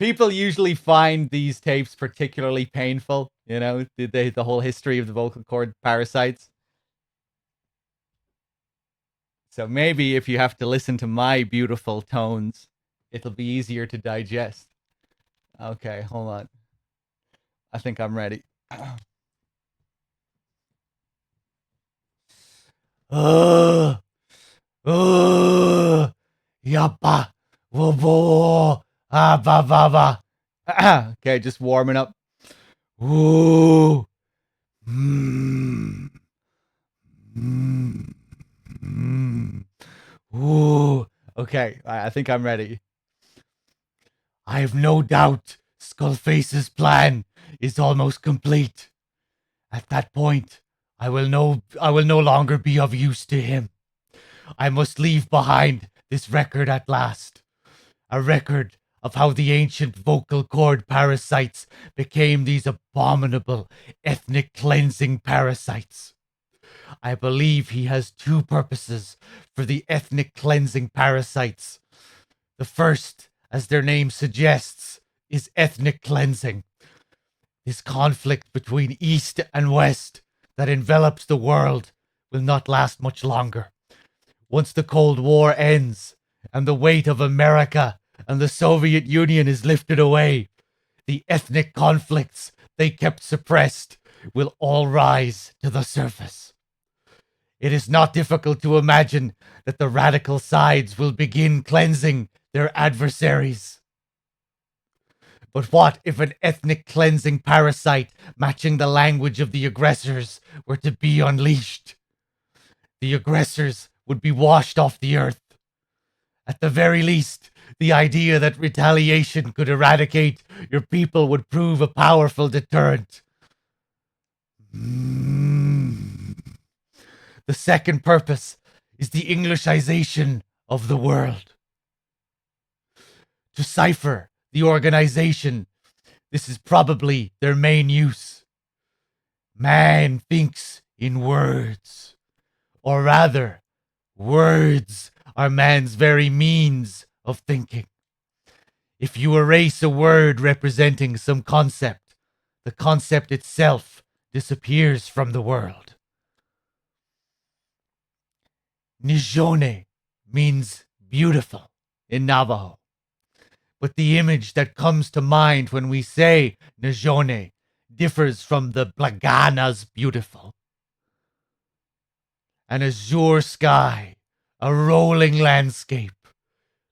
People usually find these tapes particularly painful, you know, the whole history of the vocal cord parasites. So maybe if you have to listen to my beautiful tones, it'll be easier to digest. Okay, hold on. I think I'm ready. Uh, yappa, wobo, ah, ba, ba, ba. Okay, just warming up. Ooh, mm, mm, mm. Ooh. Okay, I think I'm ready. I have no doubt Skullface's plan is almost complete. At that point, I will no longer be of use to him. I must leave behind this record at last. A record of how the ancient vocal cord parasites became these abominable ethnic cleansing parasites. I believe he has two purposes for the ethnic cleansing parasites. The first, as their name suggests, is ethnic cleansing. This conflict between East and West that envelops the world will not last much longer. Once the Cold War ends and the weight of America and the Soviet Union is lifted away, the ethnic conflicts they kept suppressed will all rise to the surface. It is not difficult to imagine that the radical sides will begin cleansing their adversaries. But what if an ethnic cleansing parasite matching the language of the aggressors were to be unleashed? The aggressors would be washed off the earth. At the very least, the idea that retaliation could eradicate your people would prove a powerful deterrent. The second purpose is the Englishization of the world. To cipher the organization, this is probably their main use. Man thinks in words. Or rather, words are man's very means of thinking. If you erase a word representing some concept, the concept itself disappears from the world. Nijone means beautiful in Navajo. But the image that comes to mind when we say Nijone differs from the Blagana's beautiful. An azure sky, a rolling landscape,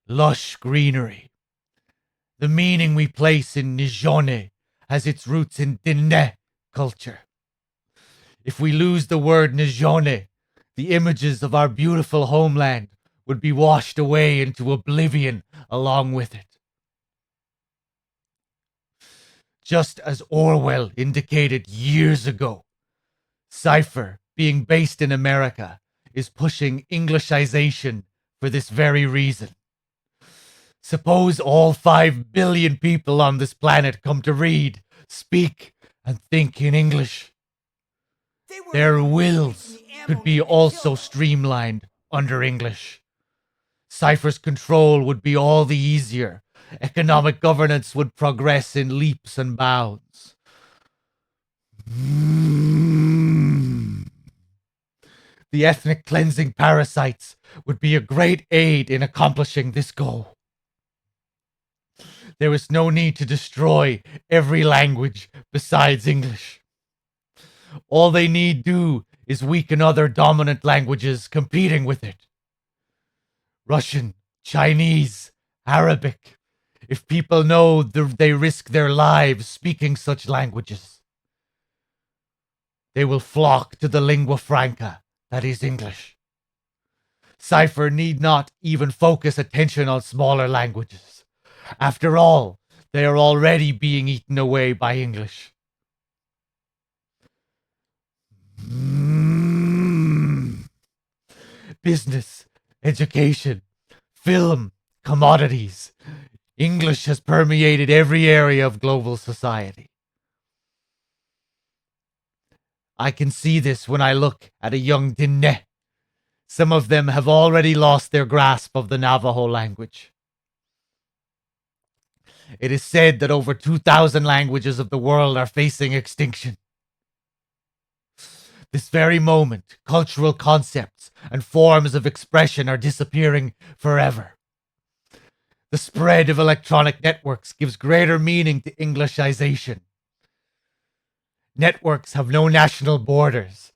lush greenery. The meaning we place in Nijone has its roots in Diné culture. If we lose the word Nijone, the images of our beautiful homeland would be washed away into oblivion along with it. Just as Orwell indicated years ago, Cypher, being based in America, is pushing Englishization for this very reason. Suppose all 5 billion people on this planet come to read, speak, and think in English. Their wills could be also streamlined under English. Cypher's control would be all the easier. Economic governance would progress in leaps and bounds. The ethnic cleansing parasites would be a great aid in accomplishing this goal. There is no need to destroy every language besides English. All they need do is weaken other dominant languages competing with it. Russian, Chinese, Arabic. If people know they risk their lives speaking such languages, they will flock to the lingua franca, that is English. Cypher need not even focus attention on smaller languages. After all, they are already being eaten away by English. Business, education, film, commodities. English has permeated every area of global society. I can see this when I look at a young Diné. Some of them have already lost their grasp of the Navajo language. It is said that over 2,000 languages of the world are facing extinction. This very moment, cultural concepts and forms of expression are disappearing forever. The spread of electronic networks gives greater meaning to Englishization. Networks have no national borders.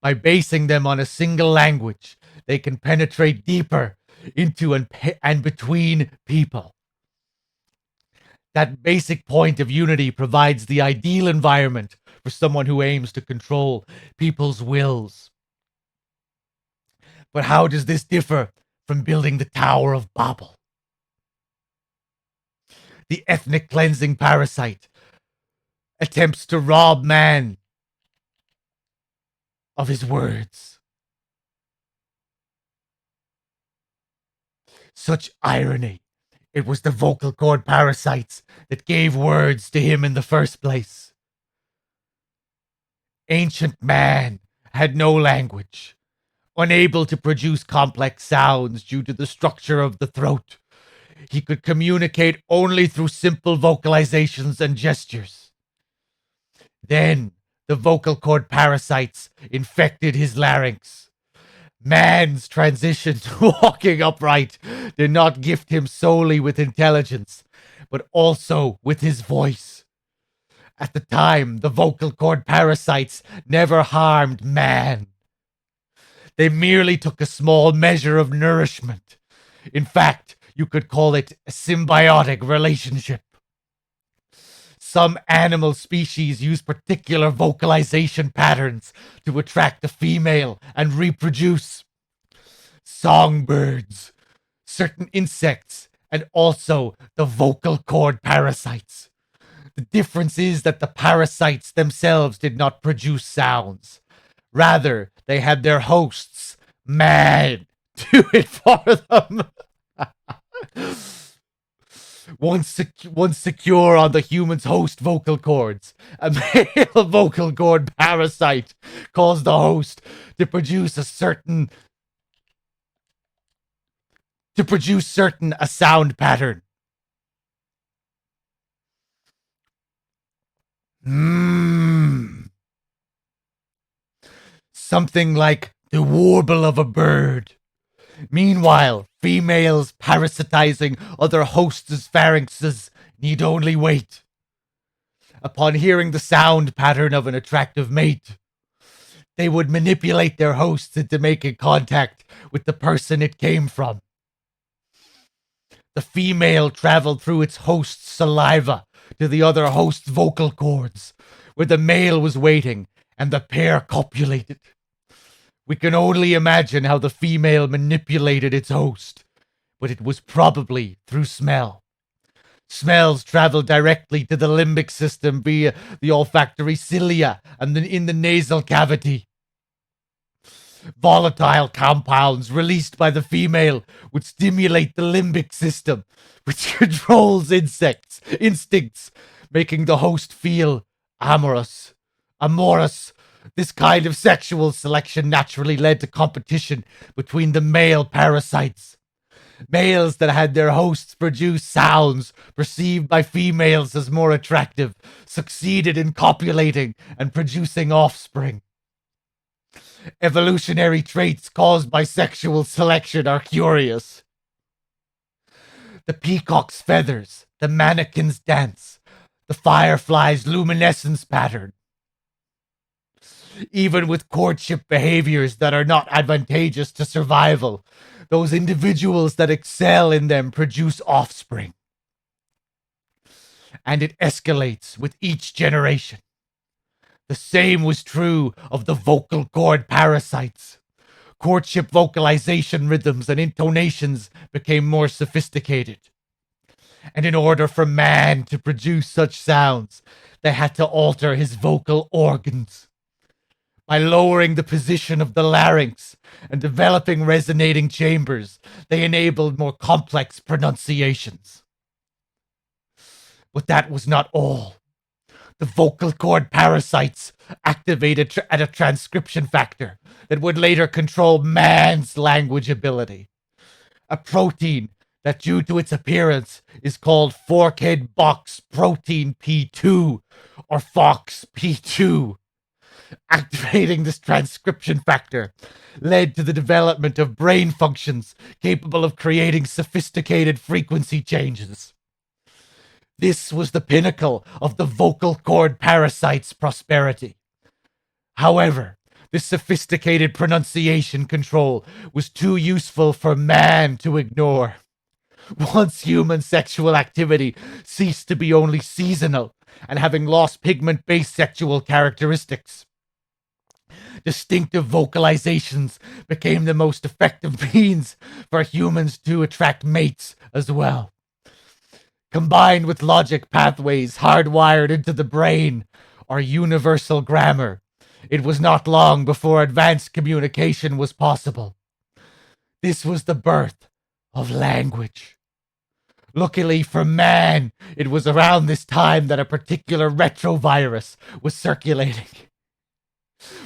By basing them on a single language, they can penetrate deeper into and between people. That basic point of unity provides the ideal environment for someone who aims to control people's wills. But how does this differ from building the Tower of Babel? The ethnic cleansing parasite attempts to rob man of his words. Such irony. It was the vocal cord parasites that gave words to him in the first place. Ancient man had no language, unable to produce complex sounds due to the structure of the throat. He could communicate only through simple vocalizations and gestures. Then the vocal cord parasites infected his larynx. Man's transition to walking upright did not gift him solely with intelligence, but also with his voice. At the time, the vocal cord parasites never harmed man. They merely took a small measure of nourishment. In fact, you could call it a symbiotic relationship. Some animal species use particular vocalization patterns to attract a female and reproduce. Songbirds, certain insects, and also the vocal cord parasites. The difference is that the parasites themselves did not produce sounds. Rather, they had their hosts, man, do it for them. Once secure on the human's host vocal cords, a male vocal cord parasite caused the host to produce a certain sound pattern. Something like the warble of a bird. Meanwhile, females parasitizing other hosts' pharynxes need only wait. Upon hearing the sound pattern of an attractive mate, they would manipulate their hosts into making contact with the person it came from. The female traveled through its host's saliva to the other host's vocal cords, where the male was waiting, and the pair copulated. We can only imagine how the female manipulated its host, but it was probably through smell. Smells travel directly to the limbic system via the olfactory cilia and in the nasal cavity. Volatile compounds released by the female would stimulate the limbic system, which controls instincts, making the host feel amorous. This kind of sexual selection naturally led to competition between the male parasites. Males that had their hosts produce sounds perceived by females as more attractive succeeded in copulating and producing offspring. Evolutionary traits caused by sexual selection are curious. The peacock's feathers, the mannequin's dance, the firefly's luminescence pattern. Even with courtship behaviors that are not advantageous to survival, those individuals that excel in them produce offspring. And it escalates with each generation. The same was true of the vocal cord parasites. Courtship vocalization rhythms and intonations became more sophisticated. And in order for man to produce such sounds, they had to alter his vocal organs. By lowering the position of the larynx and developing resonating chambers, they enabled more complex pronunciations. But that was not all. The vocal cord parasites activated at a transcription factor that would later control man's language ability. A protein that due to its appearance is called forkhead box protein P2 or FOXP2. Activating this transcription factor led to the development of brain functions capable of creating sophisticated frequency changes. This was the pinnacle of the vocal cord parasite's prosperity. However, this sophisticated pronunciation control was too useful for man to ignore. Once human sexual activity ceased to be only seasonal and having lost pigment-based sexual characteristics, distinctive vocalizations became the most effective means for humans to attract mates as well. Combined with logic pathways hardwired into the brain or universal grammar, it was not long before advanced communication was possible. This was the birth of language. Luckily for man, it was around this time that a particular retrovirus was circulating.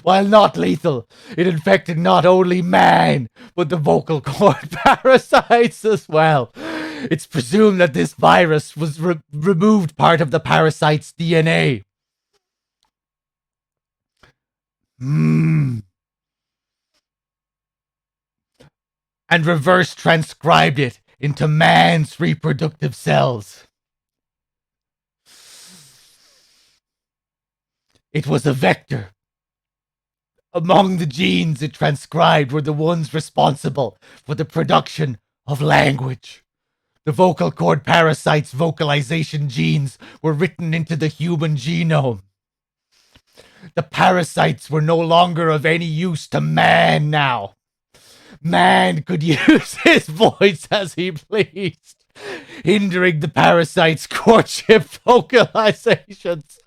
While not lethal, it infected not only man, but the vocal cord parasites as well. It's presumed that this virus was removed part of the parasite's DNA. And reverse transcribed it into man's reproductive cells. It was a vector. Among the genes it transcribed were the ones responsible for the production of language. The vocal cord parasite's vocalization genes were written into the human genome. The parasites were no longer of any use to man now. Man could use his voice as he pleased, hindering the parasite's courtship vocalizations.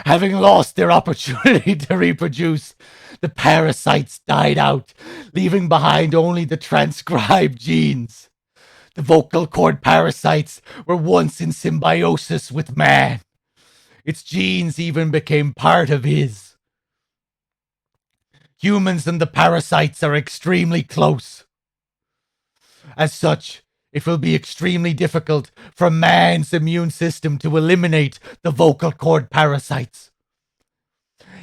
Having lost their opportunity to reproduce, the parasites died out, leaving behind only the transcribed genes. The vocal cord parasites were once in symbiosis with man. Its genes even became part of his. Humans and the parasites are extremely close. As such, it will be extremely difficult for man's immune system to eliminate the vocal cord parasites.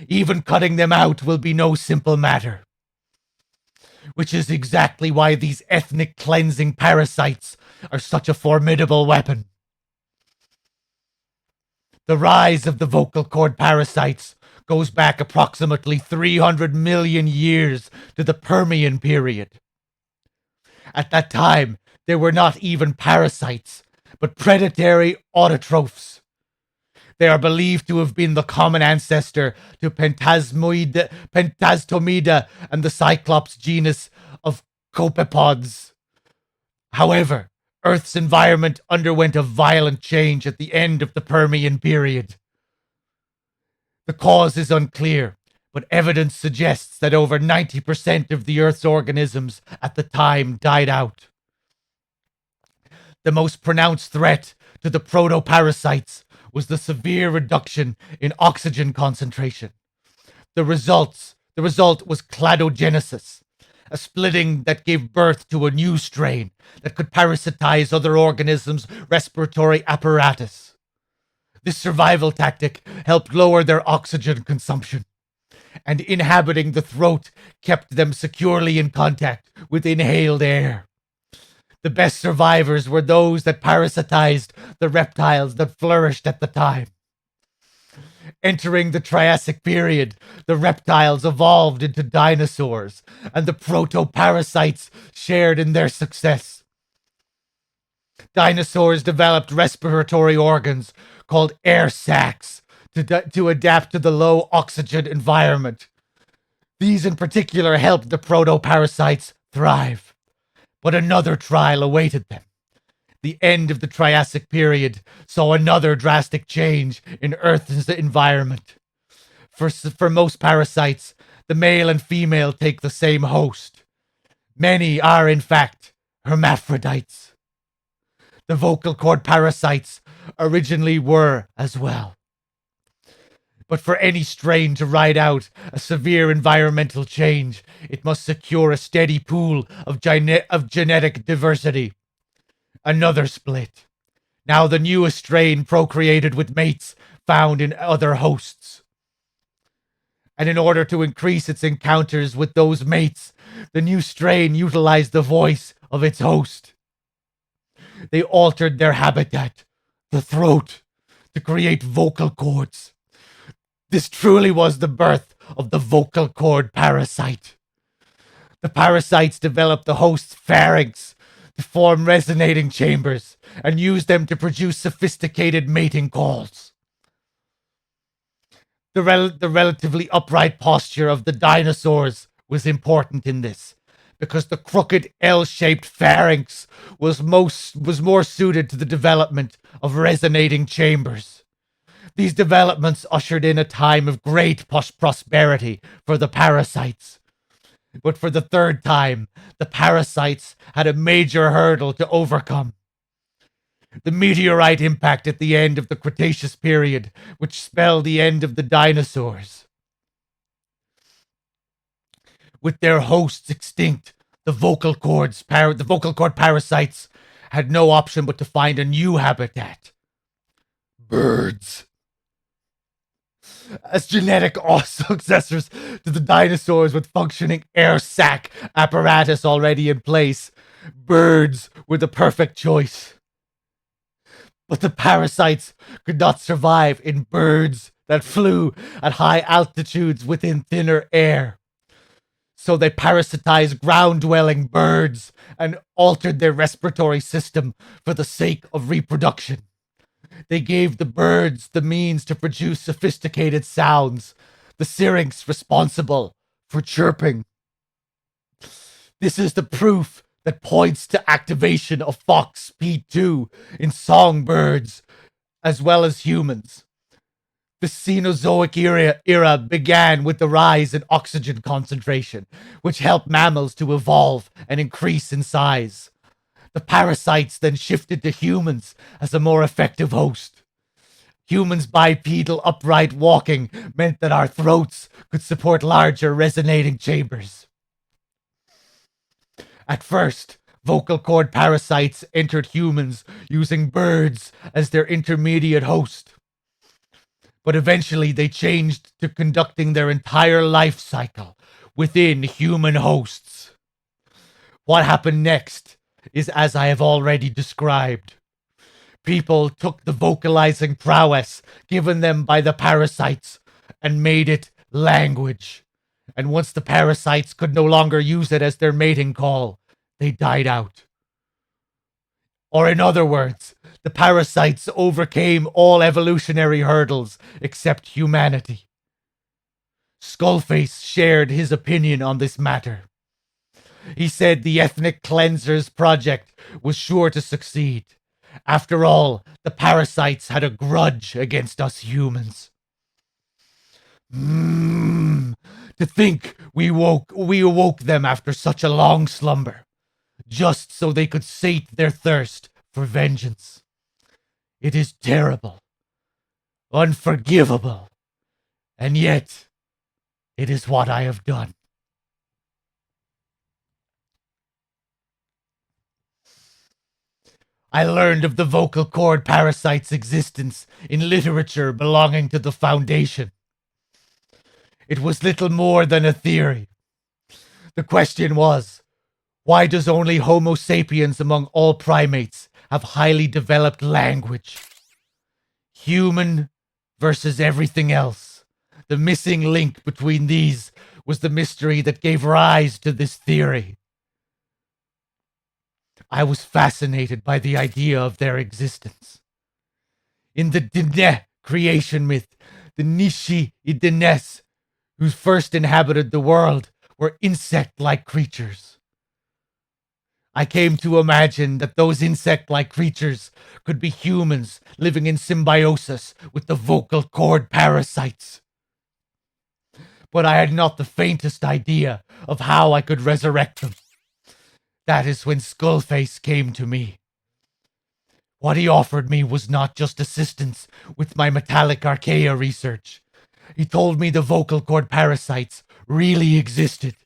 Even cutting them out will be no simple matter. Which is exactly why these ethnic cleansing parasites are such a formidable weapon. The rise of the vocal cord parasites goes back approximately 300 million years to the Permian period. At that time, there were not even parasites, but predatory autotrophs. They are believed to have been the common ancestor to Pentastomida and the Cyclops genus of copepods. However, Earth's environment underwent a violent change at the end of the Permian period. The cause is unclear, but evidence suggests that over 90% of the Earth's organisms at the time died out. The most pronounced threat to the protoparasites was the severe reduction in oxygen concentration. The result was cladogenesis, a splitting that gave birth to a new strain that could parasitize other organisms' respiratory apparatus. This survival tactic helped lower their oxygen consumption, and inhabiting the throat kept them securely in contact with inhaled air. The best survivors were those that parasitized the reptiles that flourished at the time. Entering the Triassic period, the reptiles evolved into dinosaurs, and the protoparasites shared in their success. Dinosaurs developed respiratory organs called air sacs to adapt to the low oxygen environment. These in particular helped the protoparasites thrive. But another trial awaited them. The end of the Triassic period saw another drastic change in Earth's environment. For most parasites, the male and female take the same host. Many are, in fact, hermaphrodites. The vocal cord parasites originally were as well. But for any strain to ride out a severe environmental change, it must secure a steady pool of genetic diversity. Another split. Now the newest strain procreated with mates found in other hosts. And in order to increase its encounters with those mates, the new strain utilized the voice of its host. They altered their habitat, the throat, to create vocal cords. This truly was the birth of the vocal cord parasite. The parasites developed the host's pharynx to form resonating chambers and used them to produce sophisticated mating calls. The relatively upright posture of the dinosaurs was important in this, because the crooked L-shaped pharynx was more suited to the development of resonating chambers. These developments ushered in a time of great prosperity for the parasites. But for the third time, the parasites had a major hurdle to overcome. The meteorite impact at the end of the Cretaceous period, which spelled the end of the dinosaurs. With their hosts extinct, the vocal cord parasites had no option but to find a new habitat. Birds. As genetic successors to the dinosaurs with functioning air sac apparatus already in place, birds were the perfect choice. But the parasites could not survive in birds that flew at high altitudes within thinner air. So they parasitized ground-dwelling birds and altered their respiratory system for the sake of reproduction. They gave the birds the means to produce sophisticated sounds, the syrinx responsible for chirping. This is the proof that points to activation of FOXP2 in songbirds as well as humans. The Cenozoic era began with the rise in oxygen concentration, which helped mammals to evolve and increase in size. The parasites then shifted to humans as a more effective host. Humans' bipedal upright walking meant that our throats could support larger resonating chambers. At first, vocal cord parasites entered humans using birds as their intermediate host. But eventually they changed to conducting their entire life cycle within human hosts. What happened next is as I have already described. People took the vocalizing prowess given them by the parasites and made it language. And once the parasites could no longer use it as their mating call, they died out. Or in other words, the parasites overcame all evolutionary hurdles except humanity. Skullface shared his opinion on this matter. He said the Ethnic Cleansers project was sure to succeed. After all, the parasites had a grudge against us humans. To think we awoke them after such a long slumber, just so they could sate their thirst for vengeance. It is terrible, unforgivable, and yet it is what I have done. I learned of the vocal cord parasite's existence in literature belonging to the Foundation. It was little more than a theory. The question was, why does only Homo sapiens among all primates have highly developed language? Human versus everything else. The missing link between these was the mystery that gave rise to this theory. I was fascinated by the idea of their existence. In the Dene creation myth, the Nishi-Idenes, who first inhabited the world, were insect-like creatures. I came to imagine that those insect-like creatures could be humans living in symbiosis with the vocal cord parasites. But I had not the faintest idea of how I could resurrect them. That is when Skullface came to me. What he offered me was not just assistance with my metallic archaea research. He told me the vocal cord parasites really existed.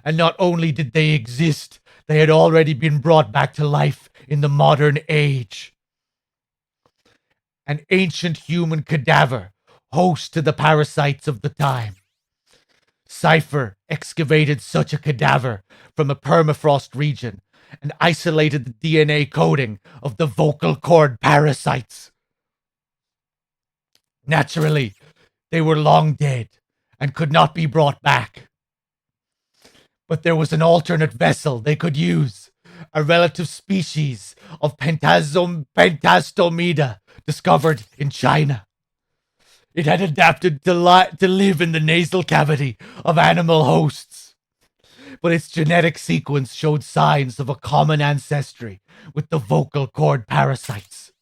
And not only did they exist, they had already been brought back to life in the modern age. An ancient human cadaver, host to the parasites of the time. Cypher excavated such a cadaver from a permafrost region and isolated the DNA coding of the vocal cord parasites. Naturally, they were long dead and could not be brought back. But there was an alternate vessel they could use, a relative species of Pentastomida discovered in China. It had adapted to live in the nasal cavity of animal hosts, but its genetic sequence showed signs of a common ancestry with the vocal cord parasites.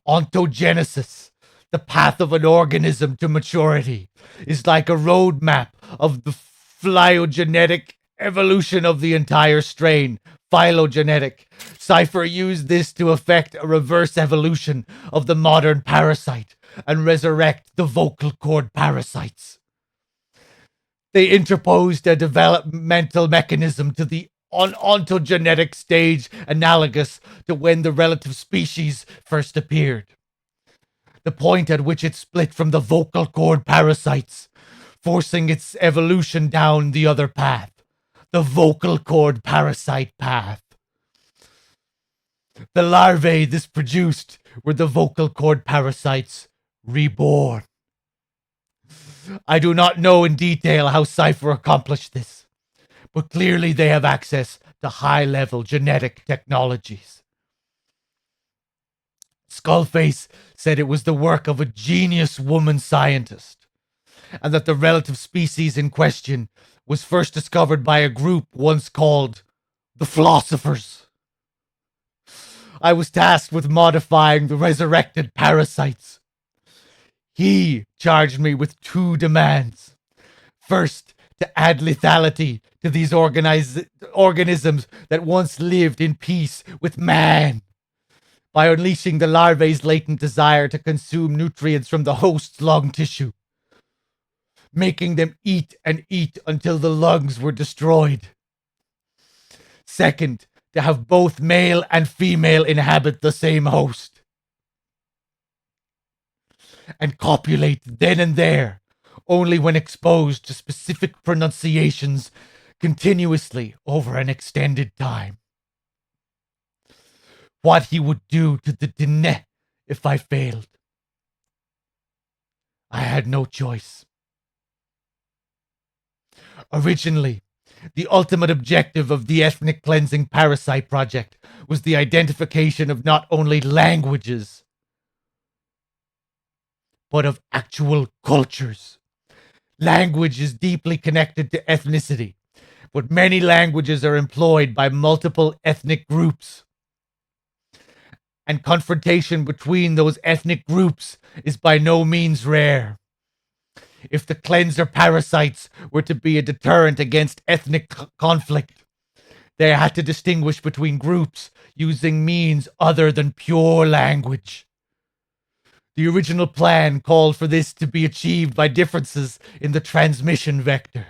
Ontogenesis, the path of an organism to maturity, is like a roadmap of the phylogenetic evolution of the entire strain. Phylogenetic. Cypher used this to effect a reverse evolution of the modern parasite and resurrect the vocal cord parasites. They interposed a developmental mechanism to the ontogenetic stage analogous to when the relative species first appeared. The point at which it split from the vocal cord parasites, forcing its evolution down the other path, the vocal cord parasite path. The larvae this produced were the vocal cord parasites reborn. I do not know in detail how Cypher accomplished this, but clearly they have access to high-level genetic technologies. Skullface said it was the work of a genius woman scientist, and that the relative species in question was first discovered by a group once called the Philosophers. I was tasked with modifying the resurrected parasites. He charged me with 2 demands. First, to add lethality to these organisms that once lived in peace with man, by unleashing the larvae's latent desire to consume nutrients from the host's lung tissue, making them eat and eat until the lungs were destroyed. Second, to have both male and female inhabit the same host and copulate then and there, only when exposed to specific pronunciations continuously over an extended time. What he would do to the dine if I failed. I had no choice. Originally, the ultimate objective of the ethnic cleansing parasite project was the identification of not only languages, but of actual cultures. Language is deeply connected to ethnicity, but many languages are employed by multiple ethnic groups. And confrontation between those ethnic groups is by no means rare. If the cleanser parasites were to be a deterrent against ethnic conflict, they had to distinguish between groups using means other than pure language. The original plan called for this to be achieved by differences in the transmission vector.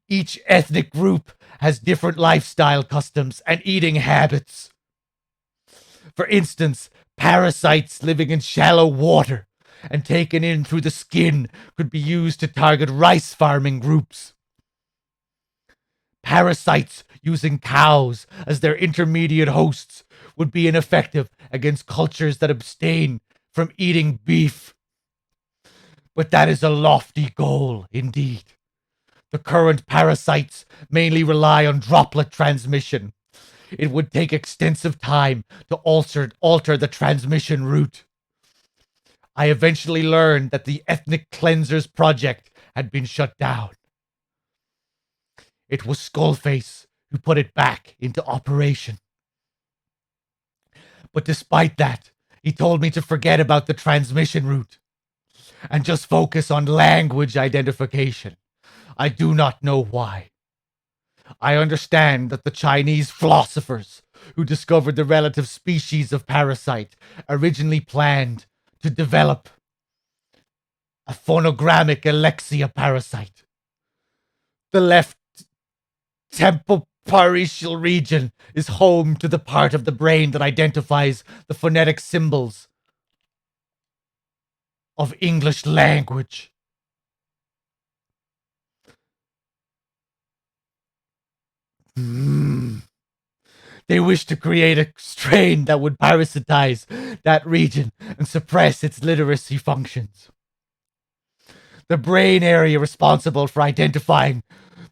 Each ethnic group has different lifestyle customs and eating habits. For instance, parasites living in shallow water and taken in through the skin could be used to target rice farming groups. Parasites using cows as their intermediate hosts would be ineffective against cultures that abstain from eating beef. But that is a lofty goal indeed. The current parasites mainly rely on droplet transmission. It would take extensive time to alter the transmission route. I eventually learned that the Ethnic Cleansers project had been shut down. It was Skullface who put it back into operation. But despite that, he told me to forget about the transmission route and just focus on language identification. I do not know why. I understand that the Chinese philosophers who discovered the relative species of parasite originally planned to develop a phonogrammic Alexia parasite. The left temple parietal region is home to the part of the brain that identifies the phonetic symbols of English language. They wish to create a strain that would parasitize that region and suppress its literacy functions. The brain area responsible for identifying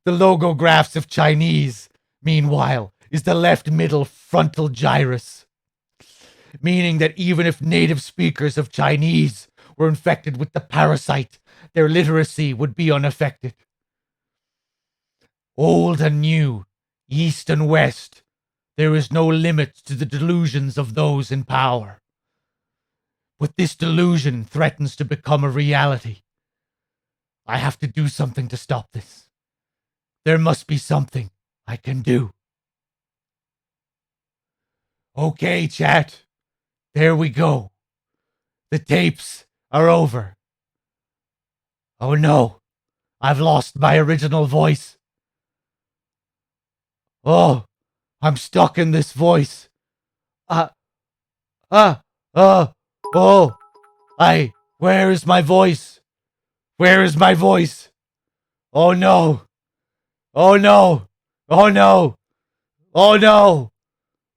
the logographs of Chinese, meanwhile, is the left middle frontal gyrus, meaning that even if native speakers of Chinese were infected with the parasite, their literacy would be unaffected. Old and new, east and west, there is no limit to the delusions of those in power. But this delusion threatens to become a reality. I have to do something to stop this. There must be something I can do. Okay, chat. There we go. The tapes are over. Oh no, I've lost my original voice. Oh, I'm stuck in this voice. Where is my voice? Where is my voice? Oh no. Oh no. Oh no. Oh no.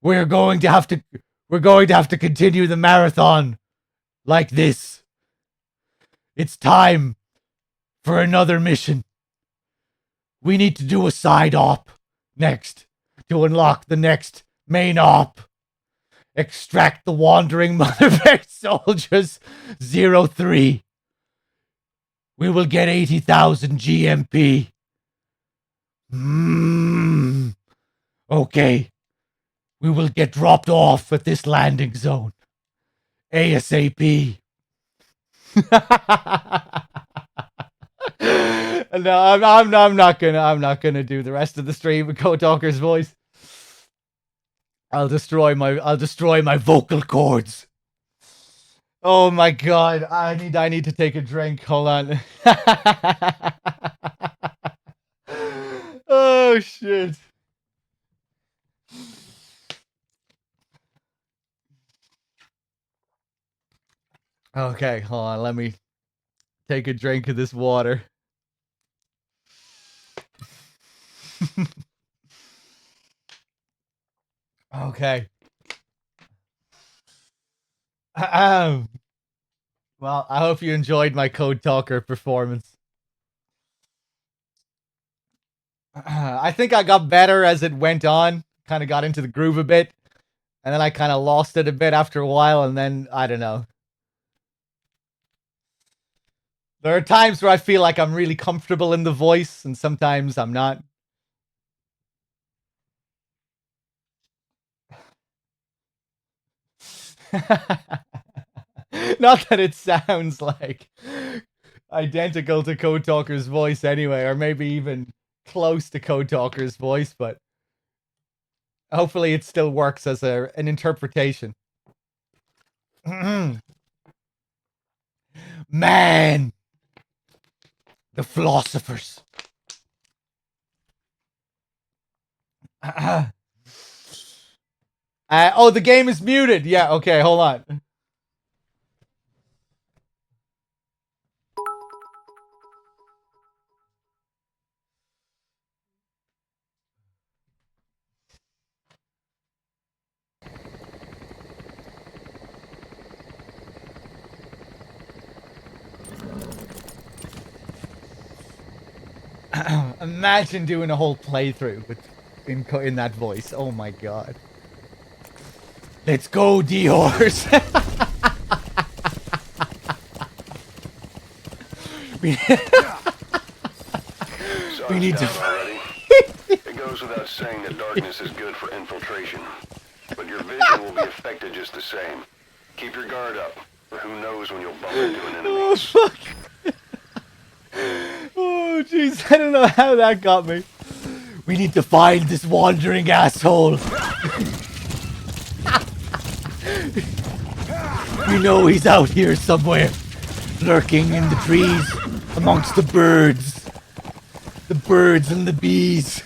We're going to have to continue the marathon like this. It's time for another mission. We need to do a side op next to unlock the next main op. Extract the wandering Mother Bear soldiers 03. We will get 80,000 GMP. Okay. We will get dropped off at this landing zone. ASAP. No, I'm not gonna do the rest of the stream with CodeDogger's voice. I'll destroy my vocal cords. Oh my god, I need to take a drink. Hold on. Oh shit. Okay, hold on, let me take a drink of this water. Okay. Well, I hope you enjoyed my CodeDogger performance. I think I got better as it went on. Kind of got into the groove a bit. And then I kind of lost it a bit after a while. And then, I don't know. There are times where I feel like I'm really comfortable in the voice. And sometimes I'm not. Not that it sounds like identical to CodeDogger's voice anyway, or maybe even close to CodeDogger's voice, but hopefully it still works as an interpretation. Man! The philosophers. Oh, the game is muted. Yeah, okay, hold on. Imagine doing a whole playthrough with in that voice. Oh my god. Let's go, D-Horse. we need to... It goes without saying that darkness is good for infiltration. But your vision will be affected just the same. Keep your guard up, or who knows when you'll bump into an enemy. Oh, fuck. Oh, jeez. I don't know how that got me. We need to find this wandering asshole. We know he's out here somewhere, lurking in the trees amongst the birds. The birds and the bees.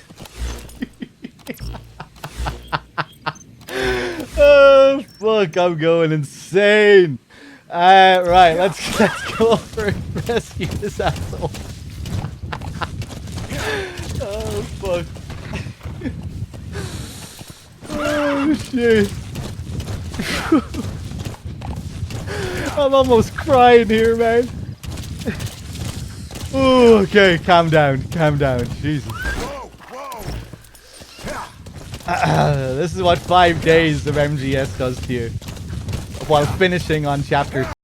Fuck, I'm going insane. Right, let's go over and rescue this asshole. Oh fuck. Oh shit. I'm almost crying here, man. Oh, okay, calm down, Jesus. This is what 5 days of MGS does to you while finishing on chapter